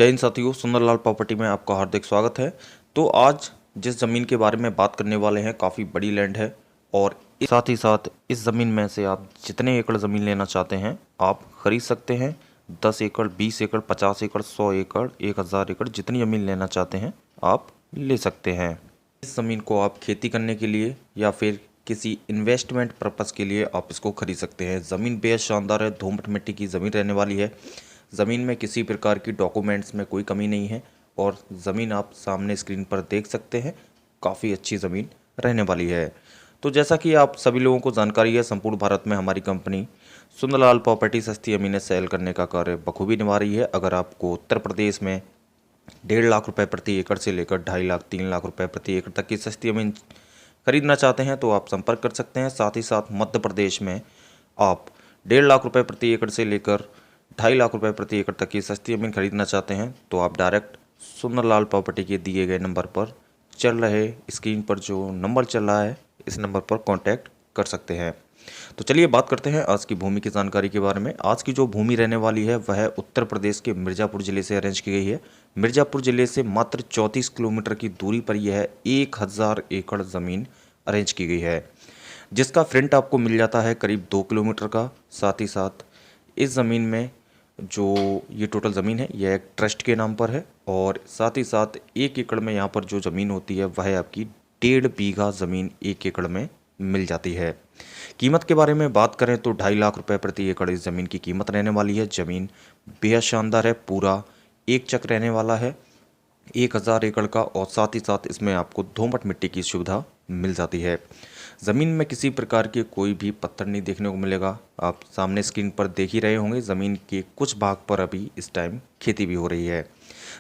जय हिंद साथियों, सुंदरलाल प्रॉपर्टी में आपका हार्दिक स्वागत है। तो आज जिस ज़मीन के बारे में बात करने वाले हैं काफ़ी बड़ी लैंड है और साथ ही साथ इस ज़मीन में से आप जितने एकड़ ज़मीन लेना चाहते हैं आप खरीद सकते हैं। 10 एकड़, 20 एकड़, 50 एकड़, 100 एकड़, 1000 एकड़, जितनी ज़मीन लेना चाहते हैं आप ले सकते हैं। इस ज़मीन को आप खेती करने के लिए या फिर किसी इन्वेस्टमेंट पर्पज़ के लिए आप इसको खरीद सकते हैं। ज़मीन बेहद शानदार है, दोमट मिट्टी की ज़मीन रहने वाली है। ज़मीन में किसी प्रकार की डॉक्यूमेंट्स में कोई कमी नहीं है और ज़मीन आप सामने स्क्रीन पर देख सकते हैं, काफ़ी अच्छी ज़मीन रहने वाली है। तो जैसा कि आप सभी लोगों को जानकारी है, संपूर्ण भारत में हमारी कंपनी सुंदरलाल प्रॉपर्टी सस्ती ज़मीनें सेल करने का कार्य बखूबी निभा रही है। अगर आपको उत्तर प्रदेश में 1.5 लाख रुपए प्रति एकड़ से लेकर 2.5 लाख 3 लाख रुपए प्रति एकड़ तक की सस्ती ज़मीन खरीदना चाहते हैं तो आप संपर्क कर सकते हैं। साथ ही साथ मध्य प्रदेश में आप 1.5 लाख रुपए प्रति एकड़ से लेकर 2.5 लाख रुपए प्रति एकड़ तक की सस्ती ज़मीन खरीदना चाहते हैं तो आप डायरेक्ट सुंदरलाल प्रॉपर्टी के दिए गए नंबर पर चल रहे स्क्रीन पर जो नंबर चल रहा है इस नंबर पर कांटेक्ट कर सकते हैं। तो चलिए बात करते हैं आज की भूमि की जानकारी के बारे में। आज की जो भूमि रहने वाली है वह उत्तर प्रदेश के मिर्ज़ापुर ज़िले से अरेंज की गई है। मिर्ज़ापुर ज़िले से मात्र 34 किलोमीटर की दूरी पर यह 1000 एकड़ ज़मीन अरेंज की गई है, जिसका फ्रंट आपको मिल जाता है करीब 2 किलोमीटर का। साथ ही साथ इस ज़मीन में जो ये टोटल ज़मीन है यह एक ट्रस्ट के नाम पर है और साथ ही साथ 1 एकड़ में यहाँ पर जो ज़मीन होती है वह आपकी 1.5 बीघा ज़मीन 1 एकड़ में मिल जाती है। कीमत के बारे में बात करें तो 2.5 लाख रुपए प्रति एकड़ इस ज़मीन की कीमत रहने वाली है। ज़मीन बेहद शानदार है, पूरा एक चक रहने वाला है 1000 एकड़ का और साथ ही साथ इसमें आपको दोमट मिट्टी की सुविधा मिल जाती है। ज़मीन में किसी प्रकार के कोई भी पत्थर नहीं देखने को मिलेगा। आप सामने स्क्रीन पर देख ही रहे होंगे, ज़मीन के कुछ भाग पर अभी इस टाइम खेती भी हो रही है।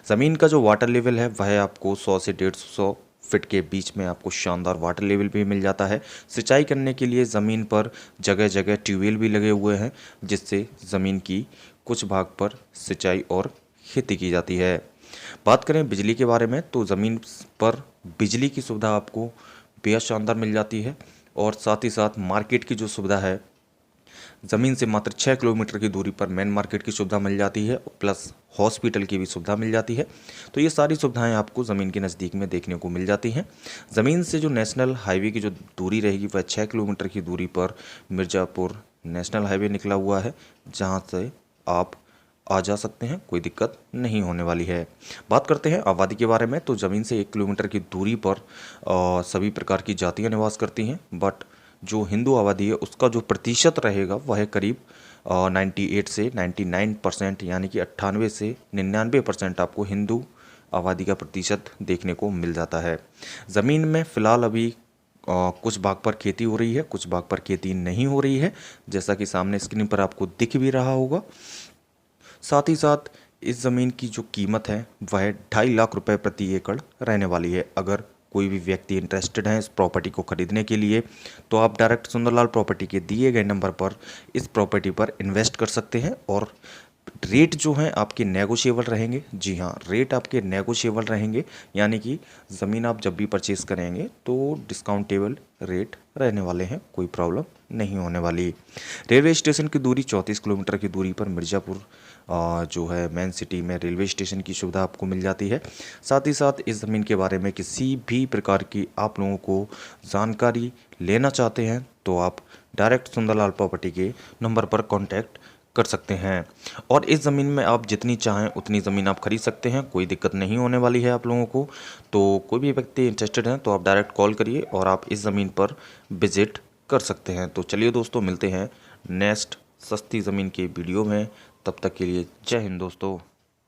ज़मीन का जो वाटर लेवल है वह आपको 100 से 150 फीट के बीच में आपको शानदार वाटर लेवल भी मिल जाता है। सिंचाई करने के लिए ज़मीन पर जगह जगह ट्यूबवेल भी लगे हुए हैं, जिससे ज़मीन की कुछ भाग पर सिंचाई और खेती की जाती है। बात करें बिजली के बारे में तो ज़मीन पर बिजली की सुविधा आपको बेहद शानदार मिल जाती है और साथ ही साथ मार्केट की जो सुविधा है, ज़मीन से मात्र 6 किलोमीटर की दूरी पर मेन मार्केट की सुविधा मिल जाती है, प्लस हॉस्पिटल की भी सुविधा मिल जाती है। तो ये सारी सुविधाएं आपको ज़मीन के नज़दीक में देखने को मिल जाती हैं। ज़मीन से जो नेशनल हाईवे की जो दूरी रहेगी वह 6 किलोमीटर की दूरी पर मिर्ज़ापुर नेशनल हाईवे निकला हुआ है, जहाँ से आप आ जा सकते हैं, कोई दिक्कत नहीं होने वाली है। बात करते हैं आबादी के बारे में तो ज़मीन से 1 किलोमीटर की दूरी पर सभी प्रकार की जातियां निवास करती हैं, बट जो हिंदू आबादी है उसका जो प्रतिशत रहेगा वह करीब 98 से 99% यानी कि 98 से 99% आपको हिंदू आबादी का प्रतिशत देखने को मिल जाता है। ज़मीन में फ़िलहाल अभी कुछ भाग पर खेती हो रही है, कुछ भाग पर खेती नहीं हो रही है, जैसा कि सामने स्क्रीन पर आपको दिख भी रहा होगा। साथ ही साथ इस ज़मीन की जो कीमत है वह 2.5 लाख रुपए प्रति एकड़ रहने वाली है। अगर कोई भी व्यक्ति इंटरेस्टेड है इस प्रॉपर्टी को खरीदने के लिए तो आप डायरेक्ट सुंदरलाल प्रॉपर्टी के दिए गए नंबर पर इस प्रॉपर्टी पर इन्वेस्ट कर सकते हैं और रेट जो हैं आपके नेगोशिएबल रहेंगे। जी हाँ, रेट आपके नेगोशिएबल रहेंगे, यानी कि ज़मीन आप जब भी परचेज़ करेंगे तो डिस्काउंटेबल रेट रहने वाले हैं, कोई प्रॉब्लम नहीं होने वाली। रेलवे स्टेशन की दूरी 34 किलोमीटर की दूरी पर मिर्ज़ापुर जो है मेन सिटी में रेलवे स्टेशन की सुविधा आपको मिल जाती है। साथ ही साथ इस ज़मीन के बारे में किसी भी प्रकार की आप लोगों को जानकारी लेना चाहते हैं तो आप डायरेक्ट सुंदरलाल प्रॉपर्टी के नंबर पर कॉन्टैक्ट कर सकते हैं और इस ज़मीन में आप जितनी चाहें उतनी ज़मीन आप खरीद सकते हैं, कोई दिक्कत नहीं होने वाली है आप लोगों को। तो कोई भी व्यक्ति इंटरेस्टेड हैं तो आप डायरेक्ट कॉल करिए और आप इस ज़मीन पर विज़िट कर सकते हैं। तो चलिए दोस्तों, मिलते हैं नेक्स्ट सस्ती ज़मीन के वीडियो में। तब तक के लिए जय हिंद दोस्तों।